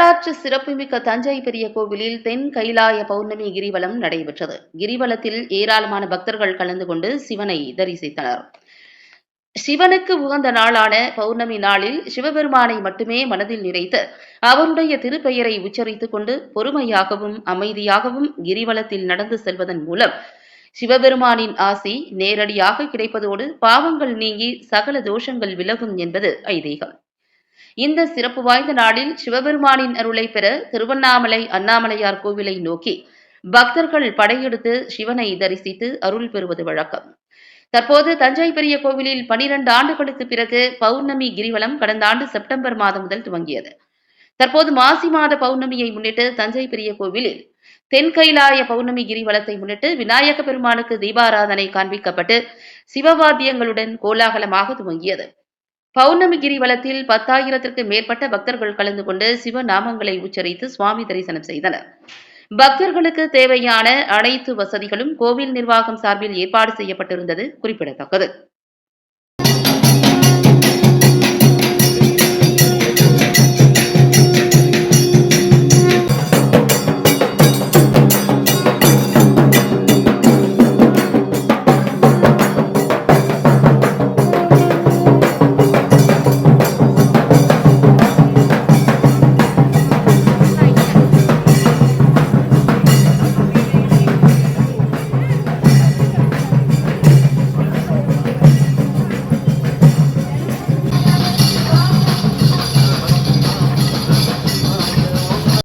வரலாற்று சிறப்புமிக்க தஞ்சை பெரிய கோவிலில் தென் கைலாய பௌர்ணமி கிரிவலம் நடைபெற்றது. கிரிவலத்தில் ஏராளமான பக்தர்கள் கலந்து கொண்டு சிவனை தரிசித்தனர். சிவனுக்கு உகந்த நாளான பௌர்ணமி நாளில் சிவபெருமானை மட்டுமே மனதில் நிறைத்து அவருடைய திருப்பெயரை உச்சரித்துக் கொண்டு பொறுமையாகவும் அமைதியாகவும் கிரிவலத்தில் நடந்து செல்வதன் மூலம் சிவபெருமானின் ஆசி நேரடியாக கிடைப்பதோடு பாவங்கள் நீங்கி சகல தோஷங்கள் விலகும் என்பது ஐதீகம். இந்த சிறப்பு வாய்ந்த நாளில் சிவபெருமானின் அருளை பெற திருவண்ணாமலை அண்ணாமலையார் கோவிலை நோக்கி பக்தர்கள் படையெடுத்து சிவனை தரிசித்து அருள் பெறுவது வழக்கம். தற்போது தஞ்சை பெரிய கோவிலில் 12 ஆண்டுகளுக்கு பிறகு பௌர்ணமி கிரிவலம் கடந்த ஆண்டு செப்டம்பர் மாதம் முதல் துவங்கியது. தற்போது மாசி மாத பௌர்ணமியை முன்னிட்டு தஞ்சை பெரிய கோவிலில் தென்கைலாய பௌர்ணமி கிரிவலத்தை முன்னிட்டு விநாயக பெருமானுக்கு தீபாராதனை காண்பிக்கப்பட்டு சிவவாத்தியங்களுடன் கோலாகலமாக துவங்கியது. பௌர்ணமி கிரிவலத்தில் 10,000த்திற்கு மேற்பட்ட பக்தர்கள் கலந்து கொண்டு சிவநாமங்களை உச்சரித்து சுவாமி தரிசனம் செய்தனர். பக்தர்களுக்கு தேவையான அனைத்து வசதிகளும் கோவில் நிர்வாகம் சார்பில் ஏற்பாடு செய்யப்பட்டிருந்தது குறிப்பிடத்தக்கது.